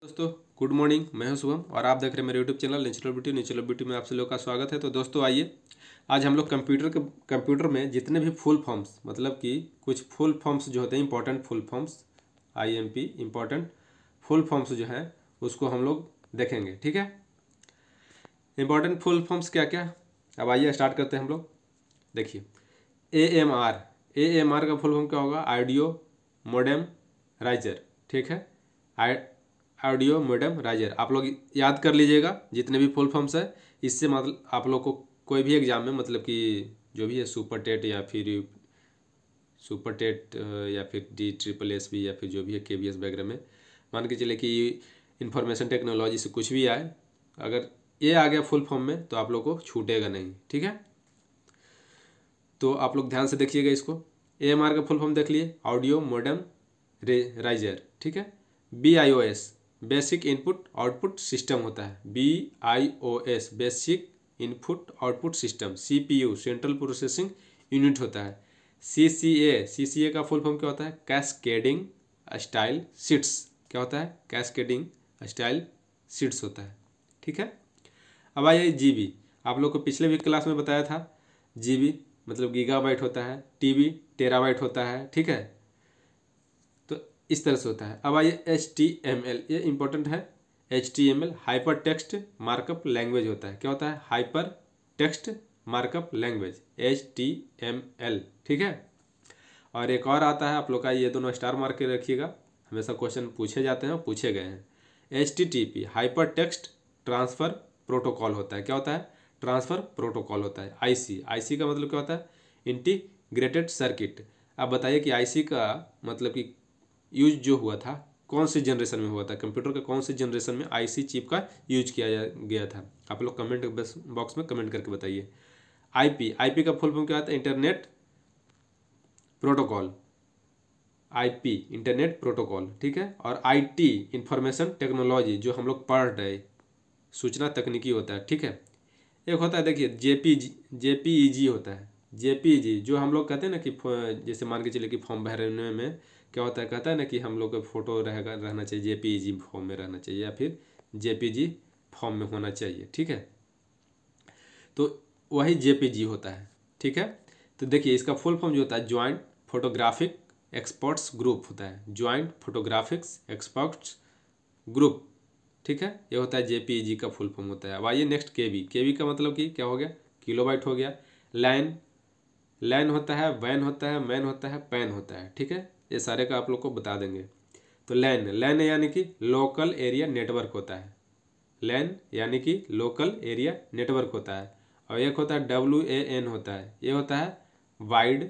दोस्तों good morning. मैं हूं शुभम और आप देख रहे हैं मेरे यूट्यूब चैनल नेचुरल ब्यूटी में आप सभी लोग का स्वागत है। तो दोस्तों आइए आज हम लोग कंप्यूटर में जितने भी फुल फॉर्म्स मतलब कि कुछ फुल फॉर्म्स जो होते हैं important full forms IMP important full forms जो हैं उसको हम लोग देखेंगे। ठीक है, इंपॉर्टेंट फुल फॉर्म्स क्या क्या। अब आइए स्टार्ट करते हैं हम लोग। देखिए AMR का फुल फॉर्म क्या होगा? Audio modem riser. ठीक है, ऑडियो मोडेम राइजर आप लोग याद कर लीजिएगा जितने भी फुल फॉर्म्स है। इससे मतलब आप लोग को कोई भी एग्जाम में मतलब कि जो भी है सुपर टेट या फिर DSSS या फिर जो भी है KVS वगैरह में मान के चले कि इंफॉर्मेशन टेक्नोलॉजी से कुछ भी आए, अगर ये आ गया फुल फॉर्म में तो आप लोग को छूटेगा नहीं। ठीक है, तो आप लोग ध्यान से देखिएगा इसको। AMR का फुल फॉर्म देख लिए, ऑडियो मोडेम राइजर। ठीक है, BIOS basic input output system होता है। BIOS basic input output system. CPU central processing unit होता है। CCA का फुल फॉर्म क्या होता है? Cascading style sheets. क्या होता है? कैस्केडिंग स्टाइल शीट्स होता है। ठीक है, अब आइए GB। आप लोग को पिछले भी क्लास में बताया था GB मतलब गीगाबाइट होता है, TB टेराबाइट होता है। ठीक है, तो इस तरह से होता है। अब आइए HTML, ये इंपॉर्टेंट है। HTML hyper text markup language होता है। क्या होता है? Hyper text markup language HTML। ठीक है, और एक और आता है आप लोग का, ये दोनों स्टार मार्क के रखिएगा, हमेशा क्वेश्चन पूछे जाते हैं और पूछे गए हैं। HTTP hyper text transfer protocol होता है। क्या होता है? ट्रांसफ़र प्रोटोकॉल होता है। IC का मतलब क्या होता है? Integrated circuit. आप बताइए कि IC का मतलब कि यूज जो हुआ था कौन सी जनरेशन में हुआ था? कंप्यूटर का कौन सी जनरेशन में IC चिप का यूज किया गया था? आप लोग कमेंट बॉक्स में कमेंट करके बताइए। IP का फुल फॉर्म क्या होता है? Internet protocol. IP internet protocol. ठीक है, और IT इंफॉर्मेशन टेक्नोलॉजी जो हम लोग पढ़ रहे, सूचना तकनीकी होता है। ठीक है, एक होता है देखिए JPEG होता है। JPEG जो हम लोग कहते हैं ना कि जैसे मान के चलिए कि फॉर्म भरने में क्या होता है, कहता है ना कि हम लोग का फोटो रहना चाहिए, JPEG फॉर्म में रहना चाहिए या फिर JPG फॉर्म में होना चाहिए। ठीक है, तो वही JPG होता है। ठीक है, तो देखिए इसका फुल फॉर्म जो होता है ज्वाइंट फोटोग्राफिक एक्सपर्ट्स ग्रुप होता है। Joint photographics experts group. ठीक है, ये होता है JPEG का फुल फॉर्म होता है। अब आइए नेक्स्ट KB का मतलब कि क्या हो गया? किलोबाइट हो गया। लैन होता है, वैन होता है, मैन होता है, पैन होता है। ठीक है, ये सारे का आप लोग को बता देंगे। तो लैन यानी कि लोकल एरिया नेटवर्क होता है। लैन यानी कि लोकल एरिया नेटवर्क होता है। और एक होता है WAN होता है, ये होता है वाइड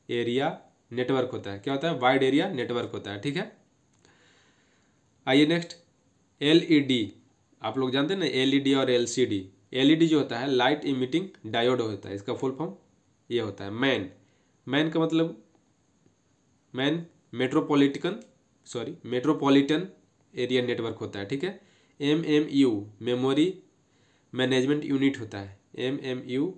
एरिया नेटवर्क होता है। क्या होता है? वाइड एरिया नेटवर्क होता है। ठीक है, आइए नेक्स्ट LED। आप लोग जानते हैं ना LED और LCD। LED जो होता है लाइट इमिटिंग डायोड होता है, इसका फुल फॉर्म ये होता है। मैन का मतलब मेट्रोपॉलिटन एरिया नेटवर्क होता है। ठीक है, MMU मेमोरी मैनेजमेंट यूनिट होता है। MMU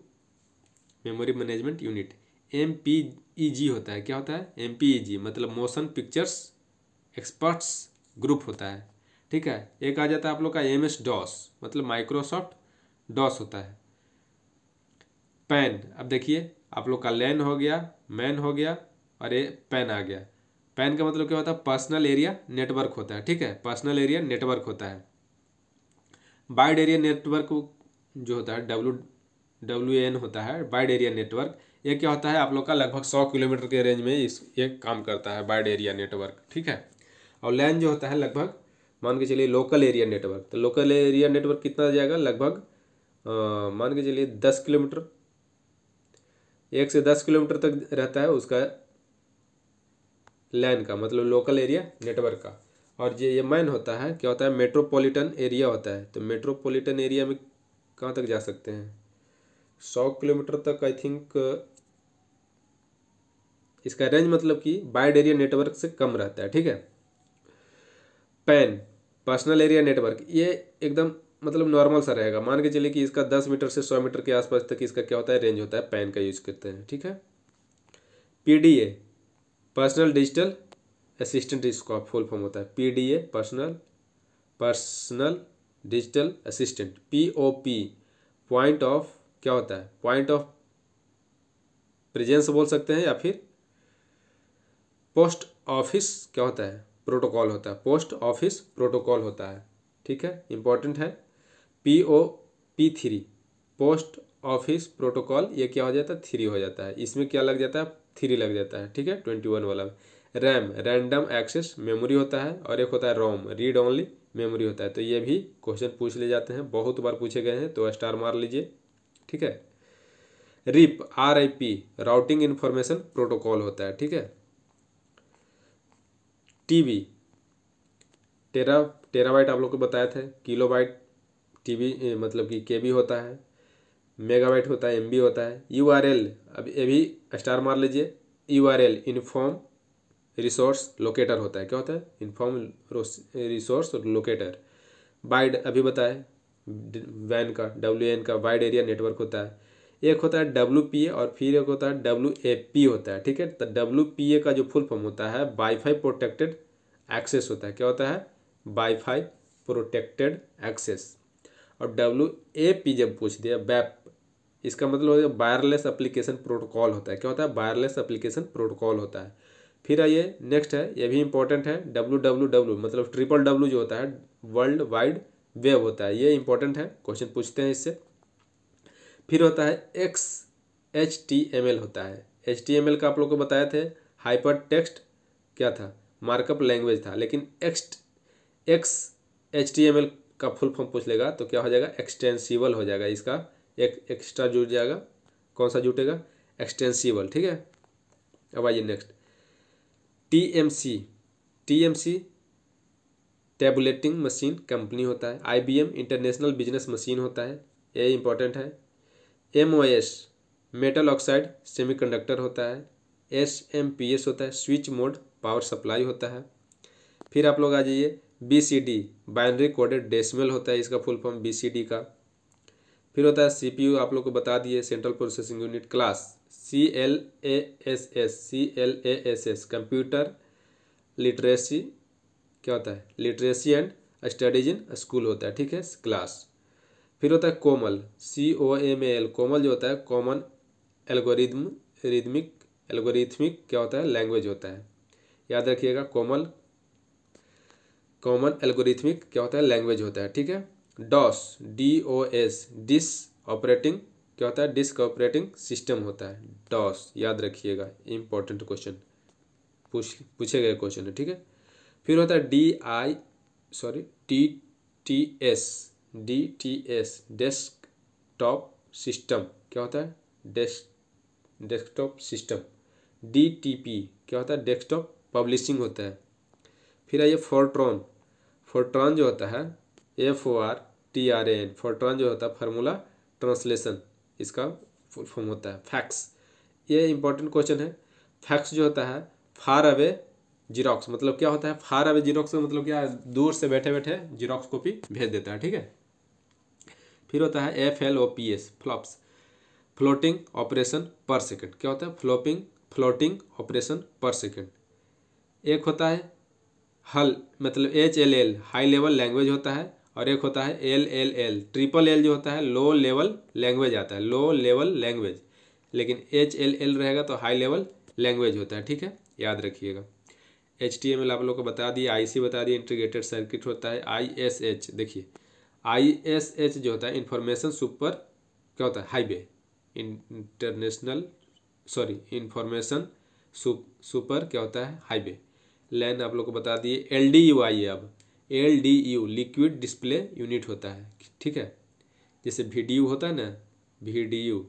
memory management unit. MPEG होता है। क्या होता है? MPEG मतलब मोशन पिक्चर्स एक्सपर्ट्स ग्रुप होता है। ठीक है, एक आ जाता है आप लोग का MS DOS मतलब माइक्रोसॉफ्ट डॉस होता है। पैन, अब देखिए आप लोग का लैन हो गया, मैन हो गया और ये पैन आ गया। पैन का मतलब क्या होता है? पर्सनल एरिया नेटवर्क होता है। ठीक है, पर्सनल एरिया नेटवर्क होता है। वाइड एरिया नेटवर्क जो होता है WAN होता है, वाइड एरिया नेटवर्क। ये क्या होता है? आप लोग का लगभग 100 किलोमीटर के रेंज में ये काम करता है, वाइड एरिया नेटवर्क। ठीक है, और लैन जो होता है लगभग मान के चलिए लोकल एरिया नेटवर्क। तो लोकल एरिया नेटवर्क कितना जाएगा? लगभग मान के चलिए 10 किलोमीटर, 1 से 10 किलोमीटर तक रहता है उसका लैन का मतलब लोकल एरिया नेटवर्क का। और ये मैन होता है, क्या होता है? मेट्रोपॉलिटन एरिया होता है। तो मेट्रोपॉलिटन एरिया में कहाँ तक जा सकते हैं? 100 किलोमीटर तक आई थिंक इसका रेंज मतलब कि वाइड एरिया नेटवर्क से कम रहता है। ठीक है, पैन पर्सनल एरिया नेटवर्क, ये एकदम मतलब नॉर्मल सा रहेगा। मान के चलिए कि इसका 10 मीटर से 100 मीटर के आसपास तक इसका क्या होता है? रेंज होता है। पैन का यूज करते हैं। ठीक है, PDA पर्सनल डिजिटल असिस्टेंट इसका फुल फॉर्म होता है। PDA personal personal digital assistant. POP point of क्या होता है, पॉइंट ऑफ प्रेजेंस बोल सकते हैं, या फिर पोस्ट ऑफिस क्या होता है, प्रोटोकॉल होता है, पोस्ट ऑफिस प्रोटोकॉल होता है। ठीक है, इंपॉर्टेंट है। POP3 पोस्ट ऑफिस प्रोटोकॉल, ये क्या हो जाता है, 3 हो जाता है। इसमें क्या लग जाता है, 3 लग जाता है। ठीक है, 21 वाला में रैम रैंडम एक्सेस मेमोरी होता है, और एक होता है रोम रीड ओनली मेमोरी होता है। तो ये भी क्वेश्चन पूछ ले जाते हैं, बहुत बार पूछे गए हैं, तो स्टार मार लीजिए। ठीक है, RIP RIP routing information protocol होता है। ठीक है, TB टेराबाइट आप लोग को बताया था, किलोबाइट TB मतलब कि KB होता है, मेगाबाइट होता है, MB होता है। URL अब ये भी स्टार मार लीजिए। URL इन्फॉर्म रिसोर्स लोकेटर होता है। क्या होता है, इन्फॉर्म रिसोर्स लोकेटर। वाइड अभी बताए, वैन का WAN का वाइड एरिया नेटवर्क होता है। एक होता है WPA और फिर एक होता है WAP होता है। ठीक है, तो WPA का जो फुल फॉर्म होता है वाईफाई प्रोटेक्टेड एक्सेस होता है। क्या होता है, वाईफाई प्रोटेक्टेड एक्सेस। और WAP जब पूछ दिया वैप, इसका मतलब हो गया वायरलेस एप्लीकेशन प्रोटोकॉल होता है। क्या होता है, वायरलेस एप्लीकेशन प्रोटोकॉल होता है। फिर आइए नेक्स्ट है, ये भी इंपॉर्टेंट है, WWW मतलब WWW जो होता है वर्ल्ड वाइड वेब होता है। ये इंपॉर्टेंट है, क्वेश्चन पूछते हैं इससे। फिर होता है XHTML होता है। HTML का आप लोग को बताए थे हाइपर टेक्स्ट क्या था, मार्कअप लैंग्वेज था। लेकिन XHTML का फुल फॉर्म पूछ लेगा तो क्या हो जाएगा, एक्सटेंसिबल हो जाएगा। इसका एक एक्स्ट्रा जुड़ जाएगा, कौन सा जुटेगा, एक्सटेंसिबल। ठीक है, अब आइए next, TMC tabulating machine company होता है। IBM इंटरनेशनल बिजनेस मशीन होता है, ये इंपॉर्टेंट है। MOS मेटल ऑक्साइड सेमीकंडक्टर होता है। SMPS होता है स्विच मोड पावर सप्लाई होता है। फिर आप लोग आ जाइए, BCD बाइनरी कोडेड डेसिमल होता है, इसका फुल फॉर्म BCD का। फिर होता है CPU, आप लोग को बता दिए central processing unit class. CLASS computer literacy क्या होता है, literacy and studies in school होता है। ठीक है, क्लास। फिर होता है कोमल, COMAL कोमल जो होता है कॉमन एल्गोरिथमिक क्या होता है, लैंग्वेज होता है। याद रखिएगा, कॉमन एल्गोरिथमिक क्या होता है, लैंग्वेज होता है। ठीक है, DOS डिस ऑपरेटिंग क्या होता है, डिस्क ऑपरेटिंग सिस्टम होता है, DOS। याद रखिएगा, इंपॉर्टेंट क्वेश्चन पूछे गए क्वेश्चन है। ठीक है, फिर होता है DTS डेस्कटॉप सिस्टम क्या होता है, डेस्कटॉप सिस्टम। DTP क्या होता है, डेस्कटॉप पब्लिशिंग होता है। फिर आइए फोर्ट्रॉन जो होता है FORTRAN फोर्ट्रॉन जो होता है फार्मूला ट्रांसलेशन, इसका फुल फॉर्म होता है। फैक्स, ये इंपॉर्टेंट क्वेश्चन है। फैक्स जो होता है फार अवे जीरोक्स, मतलब क्या होता है, फार अवे जीरोक्स मतलब क्या है, दूर से बैठे बैठे जीरोक्स कॉपी भेज देता है। ठीक है, फिर होता है FLOPS फ्लॉप्स फ्लोटिंग ऑपरेशन पर सेकेंड। क्या होता है, फ्लोटिंग ऑपरेशन पर सेकेंड। एक होता है हल मतलब HLL हाई लेवल लैंग्वेज होता है, और एक होता है LLL ट्रिपल L जो होता है लो लेवल लैंग्वेज आता है, लो लेवल लैंग्वेज। लेकिन HLL रहेगा तो हाई लेवल लैंग्वेज होता है। ठीक है, याद रखिएगा। HTML आप लोग को बता दिए, IC बता दिए, इंटीग्रेटेड सर्किट होता है। ISH देखिए, ISH जो होता है इंफॉर्मेशन सुपर क्या होता है, हाईवे इंफॉर्मेशन सुपर क्या होता है, हाईवे लैन आप लोग को बता दिए। LDU आइए, अब LDU लिक्विड डिस्प्ले यूनिट होता है। ठीक है, जैसे VDU होता है ना, VDU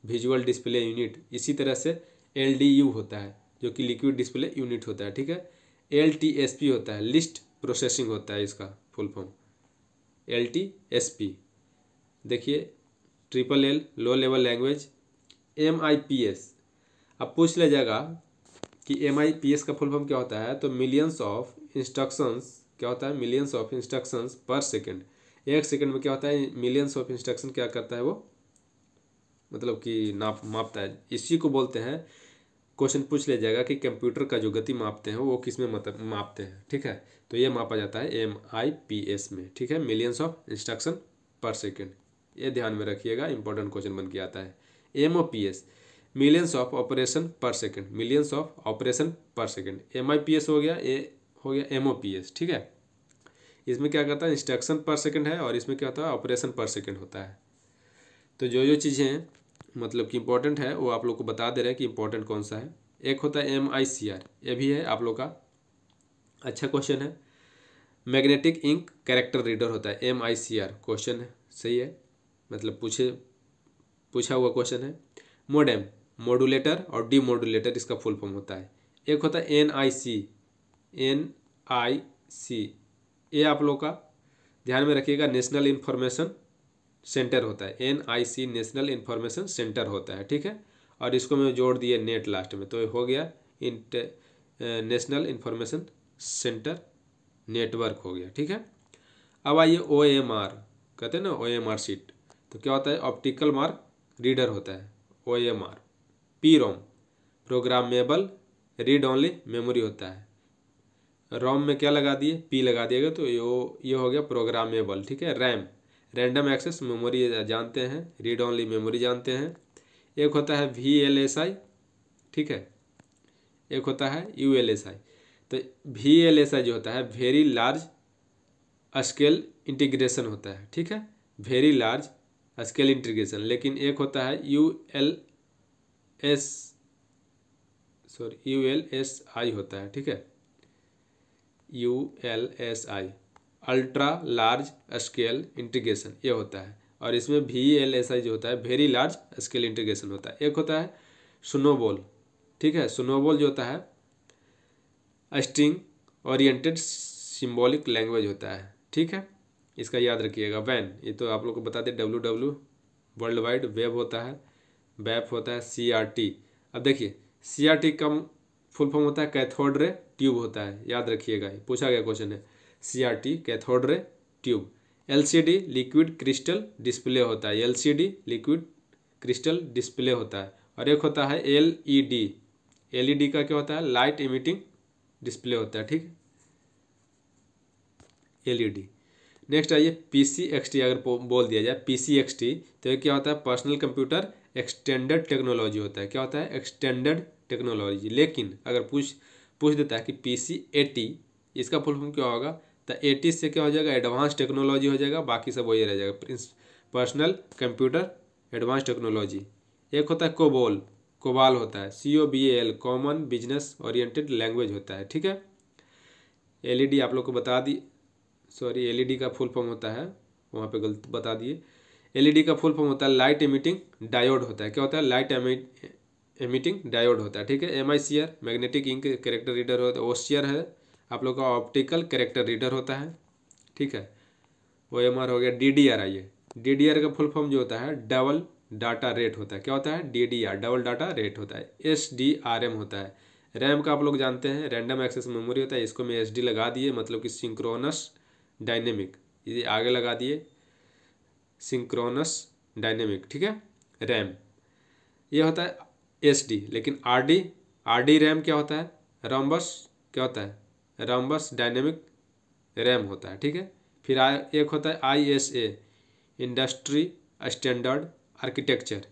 विजुअल डिस्प्ले यूनिट, इसी तरह से LDU होता है जो कि लिक्विड डिस्प्ले यूनिट होता है। ठीक है, LTSP होता है लिस्ट प्रोसेसिंग होता है, इसका फुल फॉर्म LTSP। देखिए triple L low level language. MIPS अब पूछ ले जाएगा कि MIPS का फुल फॉर्म क्या होता है, तो मिलियंस ऑफ इंस्ट्रक्शंस क्या होता है, मिलियंस ऑफ इंस्ट्रक्शंस पर सेकेंड। एक सेकेंड में क्या होता है, मिलियंस ऑफ इंस्ट्रक्शन क्या करता है वो, मतलब कि मापता है। इसी को बोलते हैं क्वेश्चन पूछ लिया जाएगा कि कंप्यूटर का जो गति मापते हैं वो किस में मापते हैं, ठीक है। तो ये मापा जाता है MIPS में, ठीक है, मिलियंस ऑफ इंस्ट्रक्शन पर सेकेंड। ये ध्यान में रखिएगा, इंपॉर्टेंट क्वेश्चन बन के आता है। MOPS मिलियंस ऑफ ऑपरेशन पर सेकेंड, मिलियंस ऑफ ऑपरेशन पर सेकेंड। MIPS हो गया, ये हो गया MOPS, ठीक है। इसमें क्या करता है, इंस्ट्रक्शन पर सेकेंड है, और इसमें क्या होता है, ऑपरेशन पर सेकेंड होता है। तो जो जो चीज़ें हैं मतलब कि इंपॉर्टेंट है वो आप लोग को बता दे रहे हैं कि इंपॉर्टेंट कौन सा है। एक होता है MICR, ये भी है आप लोग का, अच्छा क्वेश्चन है। मैग्नेटिक इंक कैरेक्टर रीडर होता है, MICR क्वेश्चन है, सही है, मतलब पूछा हुआ क्वेश्चन है। मोडेम, मॉड्यूलेटर और डीमॉड्यूलेटर इसका फुल फॉर्म होता है। एक होता है NIC, ये आप लोग का ध्यान में रखिएगा, नेशनल इंफॉर्मेशन सेंटर होता है। NIC नेशनल इंफॉर्मेशन सेंटर होता है, ठीक है। और इसको मैं जोड़ दिए नेट लास्ट में, तो ये हो गया नेशनल इंफॉर्मेशन सेंटर नेटवर्क हो गया, ठीक है। अब आइए OMR, कहते हैं ना OMR शीट, तो क्या होता है, ऑप्टिकल मार्क रीडर होता है OMR। PROM programmable read only memory होता है। रोम में क्या लगा दिए, P लगा दिएगा, तो ये हो गया प्रोग्रामेबल, ठीक है। रैम रैंडम एक्सेस मेमोरी जानते हैं, रीड ओनली मेमोरी जानते हैं। एक होता है VLSI, ठीक है, एक होता है ULSI। तो VLSI जो होता है वेरी लार्ज स्केल इंटीग्रेशन होता है, ठीक है, वेरी लार्ज स्केल इंटीग्रेशन। लेकिन एक होता है ULSI होता है, ठीक है, ULSI ultra large scale integration ये होता है। और इसमें VLSI जो होता है वेरी लार्ज स्केल इंटीग्रेशन होता है। एक होता है स्नोबॉल, ठीक है, स्नोबॉल जो होता है स्ट्रिंग ओरिएंटेड सिंबॉलिक लैंग्वेज होता है, ठीक है, इसका याद रखिएगा। वैन, ये तो आप लोग को बता दें, WW वर्ल्ड वाइड वेब होता है, वेब होता है। CRT, अब देखिए CRT का फुल फॉर्म होता है कैथोड रे ट्यूब होता है, याद रखिएगा, पूछा गया क्वेश्चन है, CRT cathode ray tube. LCD liquid crystal display होता है, LCD लिक्विड क्रिस्टल डिस्प्ले होता है। और एक होता है LED का क्या होता है, लाइट इमिटिंग डिस्प्ले होता है, ठीक है, LED। नेक्स्ट आइए PCXT, अगर बोल दिया जाए PCXT, तो ये क्या होता है, पर्सनल कंप्यूटर एक्सटेंडेड टेक्नोलॉजी होता है। क्या होता है, एक्सटेंडेड टेक्नोलॉजी। लेकिन अगर पूछ देता है कि PC80, इसका फुल फॉर्म क्या होगा, तो 80 से क्या हो जाएगा, एडवांस टेक्नोलॉजी हो जाएगा, बाकी सब वही रह जाएगा, पर्सनल कंप्यूटर एडवांस टेक्नोलॉजी। एक होता है कोबाल होता है, COBAL common business oriented language होता है, ठीक है। LED आप लोग को बता दी, सॉरी LED का फुल फॉर्म होता है, वहाँ पे गलत बता दिए, LED का फुल फॉर्म होता है लाइट एमिटिंग डायोड होता है। क्या होता है, लाइट एमिटिंग डायोड होता है, ठीक है। MICR magnetic ink character reader होता है। OCR है आप लोग का ऑप्टिकल कैरेक्टर रीडर होता है, ठीक है। OMR हो गया। DDR, आइए DDR का फुल फॉर्म जो होता है डबल डाटा रेट होता है। क्या होता है, DDR डबल डाटा रेट होता है। SDRM होता है। रैम का आप लोग जानते हैं रैंडम एक्सेस मेमोरी होता है, इसको मैं SD लगा दिए, मतलब कि सिंक्रोनस डायनेमिक, ये आगे लगा दिए सिंक्रोनस डायनेमिक, ठीक है। रैम ये होता है SD। लेकिन RD रैम क्या होता है, रॉम्बस क्या होता है, रॉम्बस डायनेमिक रैम होता है, ठीक है। फिर एक होता है ISA इंडस्ट्री स्टैंडर्ड आर्किटेक्चर,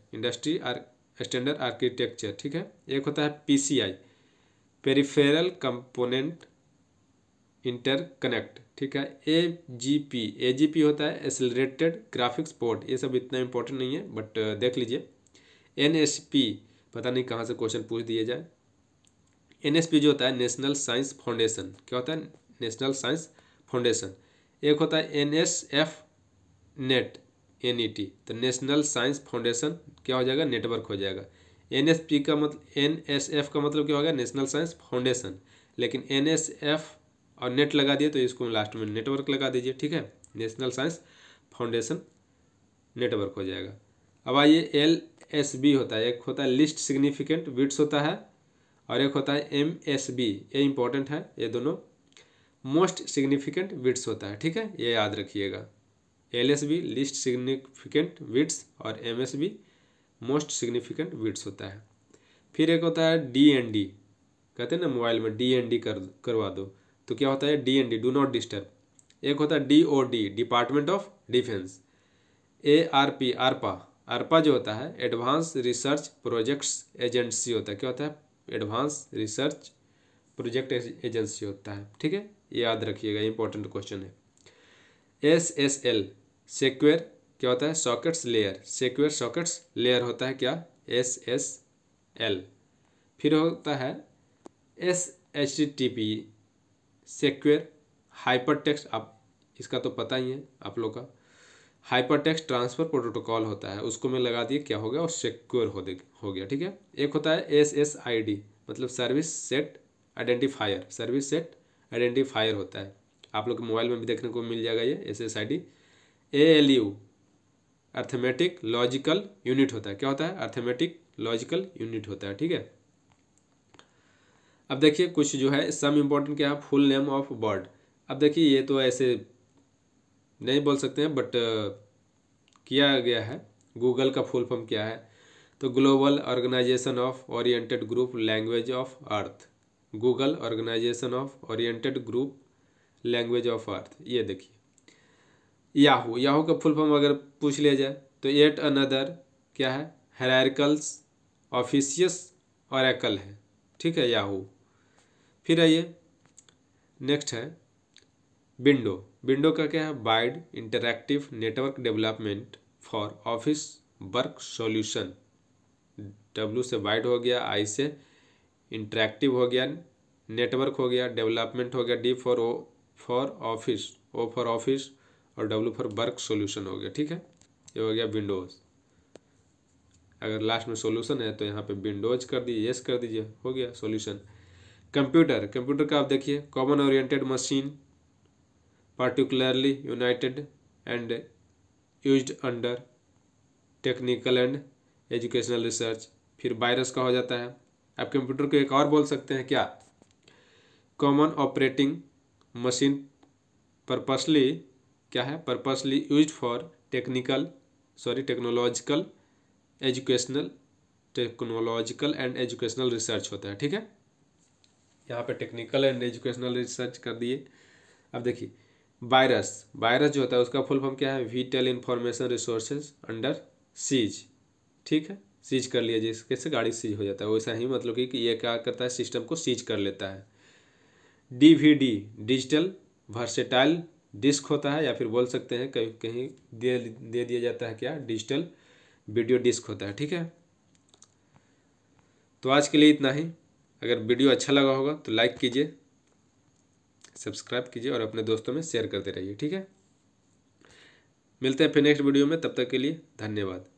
ठीक है। एक होता है PCI पेरिफेरल कंपोनेंट इंटरकनेक्ट, ठीक है। AGP होता है एक्सेलरेटेड ग्राफिक्स पोर्ट, ये सब इतना इंपॉर्टेंट नहीं है, बट देख लीजिए। NSP पता नहीं कहाँ से क्वेश्चन पूछ दिए जाए। NSP जो होता है नेशनल साइंस फाउंडेशन, क्या होता है, नेशनल साइंस फाउंडेशन। एक होता है NSF नेट, NET, तो नेशनल साइंस फाउंडेशन क्या हो जाएगा, नेटवर्क हो जाएगा। NSF का मतलब क्या होगा, नेशनल साइंस फाउंडेशन। लेकिन NSF और नेट लगा दिए तो इसको लास्ट में नेटवर्क लगा दीजिए, ठीक है, नेशनल साइंस फाउंडेशन नेटवर्क हो जाएगा। अब आइए LSB होता है, एक होता है लिस्ट सिग्निफिकेंट बिट्स होता है, और एक होता है MSB, ये इंपॉर्टेंट है, ये दोनों मोस्ट सिग्निफिकेंट बिट्स होता है, ठीक है, ये याद रखिएगा। LSB लिस्ट सिग्निफिकेंट बिट्स और MSB मोस्ट सिग्निफिकेंट बिट्स होता है। फिर एक होता है DND, कहते हैं ना मोबाइल में DND करवा दो, तो क्या होता है DND, डू नॉट डिस्टर्ब। एक होता है DOD, department of defence. ARP, ARPA जो होता है एडवांस रिसर्च प्रोजेक्ट्स एजेंसी होता है। क्या होता है? एडवांस रिसर्च प्रोजेक्ट एजेंसी होता है। ठीक है, याद रखिएगा, इंपॉर्टेंट क्वेश्चन है। SSL, सिक्योर, क्या होता है? Sockets layer, secure sockets layer होता है क्या? SSL। फिर होता है SHTTP, सिक्योर हाइपर टेक्स्ट, आप इसका तो पता ही है आप लोग का, हाइपर टेक्स्ट ट्रांसफर प्रोटोकॉल होता है, उसको मैं लगा दिए, क्या हो गया? और सिक्योर हो गया। ठीक है, एक होता है SSID, मतलब service set identifier, service set identifier होता है, आप लोग के मोबाइल में भी देखने को मिल जाएगा ये SSID। ALU, arithmetic logical unit होता है। क्या होता है? अर्थमेटिक लॉजिकल यूनिट होता है। ठीक है, अब देखिए कुछ जो है सम इम्पोर्टेंट, क्या है? Full name of bird. अब देखिए ये तो ऐसे नहीं बोल सकते हैं, बट किया गया है। गूगल का फुल फॉर्म क्या है? तो global organisation of oriented group language of earth, Google organisation of oriented group language of earth. ये देखिए याहू का फुल फॉर्म अगर पूछ लिया जाए तो येट अनदर, क्या है? हायरार्किकल्स ऑफिशियस ऑरेकल है। ठीक है, याहू। फिर आइए नेक्स्ट है विंडो। विंडो का क्या है? Wide interactive network development for office work solution. W से वाइड हो गया, I से इंटरैक्टिव हो गया, नेटवर्क हो गया, डेवलपमेंट हो गया, D for office, O for office, और W फॉर वर्क सॉल्यूशन हो गया। ठीक है, ये हो गया विंडोज़। अगर लास्ट में सॉल्यूशन है तो यहाँ पे विंडोज कर दीजिए, यस कर दीजिए, हो गया सॉल्यूशन। कंप्यूटर, कंप्यूटर का आप देखिए common oriented machine, particularly United and used under technical and educational research. फिर वायरस का हो जाता है। आप कंप्यूटर को एक और बोल सकते हैं, क्या? कॉमन ऑपरेटिंग मशीन, पर्पसली, क्या है? Purposely used for technological and educational research होता है। ठीक है, यहाँ पे टेक्निकल एंड एजुकेशनल रिसर्च कर दिए। अब देखिए वायरस, वायरस जो होता है उसका फुल फॉर्म क्या है? Whittle information resources under seize. ठीक है, सीज कर लिया, जैसे गाड़ी सीज हो जाता है वैसा ही, मतलब कि ये क्या करता है? सिस्टम को सीज कर लेता है। DVD, डिजिटल वर्सेटाइल डिस्क होता है, या फिर बोल सकते हैं कहीं कहीं दे दिया जाता है, क्या? डिजिटल वीडियो डिस्क होता है। ठीक है, तो आज के लिए इतना ही। अगर वीडियो अच्छा लगा होगा तो लाइक कीजिए, सब्सक्राइब कीजिए और अपने दोस्तों में शेयर करते रहिए। ठीक है, मिलते हैं फिर नेक्स्ट वीडियो में, तब तक के लिए धन्यवाद।